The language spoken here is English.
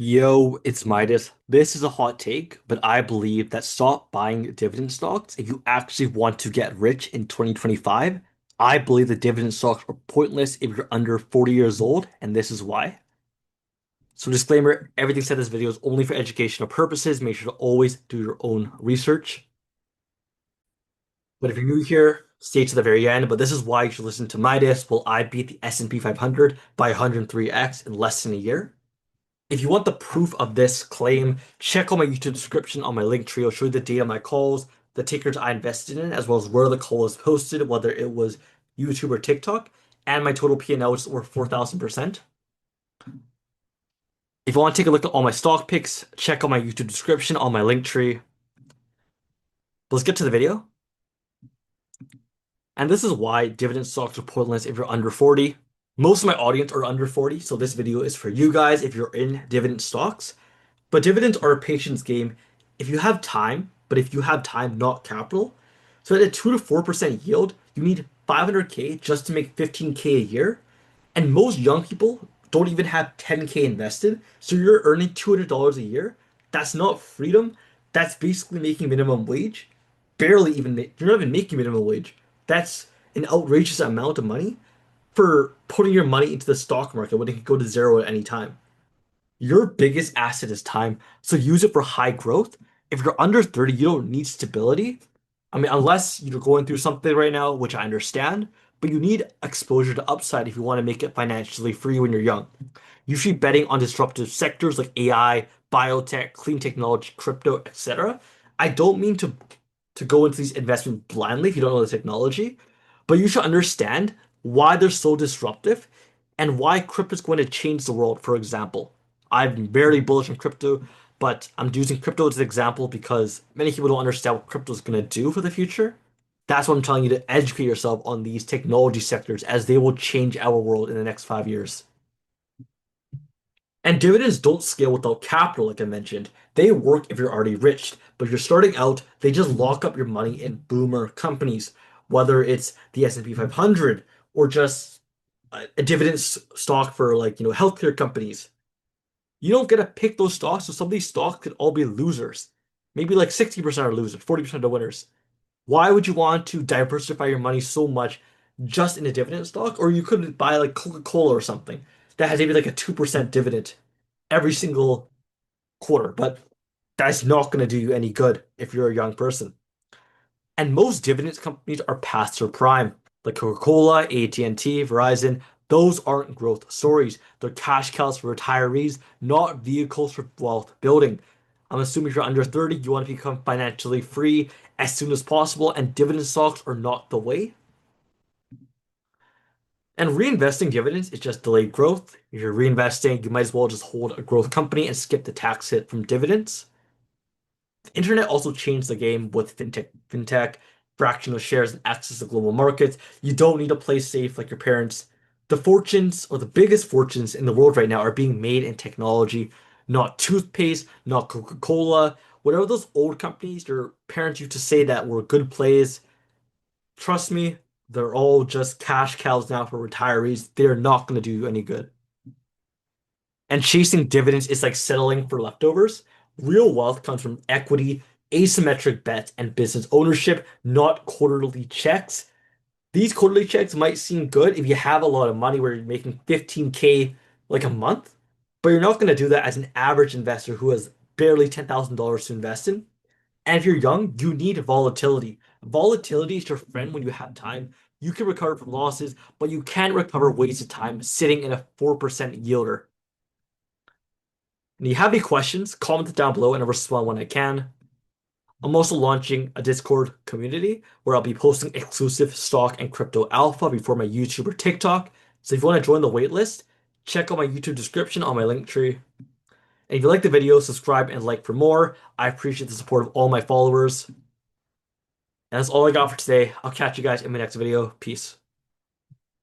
Yo, it's Midas. This is a hot take, but I believe that stop buying dividend stocks if you actually want to get rich in 2025. I believe the dividend stocks are pointless if you're under 40 years old, and this is why. So disclaimer, everything said in this video is only for educational purposes. Make sure to always do your own research. But if you're new here, stay to the very end. But this is why you should listen to Midas. Will I beat the S&P 500 by 103x in less than a year? If you want the proof of this claim, check out my YouTube description on my link tree. I'll show you the data of my calls, the tickers I invested in, as well as where the call was posted, whether it was YouTube or TikTok, and my total P&L, which is over 4,000%. If you want to take a look at all my stock picks, check out my YouTube description on my link tree. But let's get to the video. And this is why dividend stocks are pointless if you're under 40. Most of my audience are under 40, so this video is for you guys if you're in dividend stocks. But dividends are a patience game if you have time, but if you have time, not capital. So at a 2 to 4% yield, you need 500K just to make 15K a year. And most young people don't even have 10K invested. So you're earning $200 a year. That's not freedom. That's basically making minimum wage. Barely even, you're not even making minimum wage. That's an outrageous amount of money for putting your money into the stock market when it can go to zero at any time. Your biggest asset is time, so use it for high growth. If you're under 30, you don't need stability. I mean, unless you're going through something right now, which I understand, but you need exposure to upside if you want to make it financially free when you're young. You should be betting on disruptive sectors like AI, biotech, clean technology, crypto, etc. I don't mean to go into these investments blindly if you don't know the technology, but you should understand why they're so disruptive and why crypto is going to change the world, for example. I'm very bullish on crypto, but I'm using crypto as an example because many people don't understand what crypto is going to do for the future. That's what I'm telling you to educate yourself on these technology sectors as they will change our world in the next 5 years. And dividends don't scale without capital, like I mentioned. They work if you're already rich, but if you're starting out, they just lock up your money in boomer companies, whether it's the S&P 500 or just a dividend stock for healthcare companies. You don't get to pick those stocks, so some of these stocks could all be losers. Maybe like 60% are losers, 40% are winners. Why would you want to diversify your money so much just in a dividend stock? Or you could buy like Coca-Cola or something that has maybe like a 2% dividend every single quarter, but that's not going to do you any good if you're a young person. And most dividends companies are past their prime, like Coca-Cola, AT&T, Verizon. Those aren't growth stories. They're cash cows for retirees, not vehicles for wealth building. I'm assuming if you're under 30, you want to become financially free as soon as possible, and dividend stocks are not the way. And reinvesting dividends is just delayed growth. If you're reinvesting, you might as well just hold a growth company and skip the tax hit from dividends. The internet also changed the game with fintech, fractional shares, and access to global markets. You don't need to play safe like your parents. The fortunes, or the biggest fortunes in the world right now, are being made in technology, not toothpaste, not Coca-Cola. Whatever those old companies your parents used to say that were good plays, trust me, they're all just cash cows now for retirees. They're not going to do you any good. And chasing dividends is like settling for leftovers. Real wealth comes from equity, asymmetric bets, and business ownership, not quarterly checks. These quarterly checks might seem good if you have a lot of money where you're making 15K like a month, but you're not going to do that as an average investor who has barely $10,000 to invest in. And if you're young, you need volatility. Volatility is your friend when you have time. You can recover from losses, but you can't recover wasted time sitting in a 4% yielder. And if you have any questions, comment it down below and I'll respond when I can. I'm also launching a Discord community where I'll be posting exclusive stock and crypto alpha before my YouTube or TikTok. So if you want to join the waitlist, check out my YouTube description on my link tree. And if you like the video, subscribe and like for more. I appreciate the support of all my followers. And that's all I got for today. I'll catch you guys in my next video. Peace.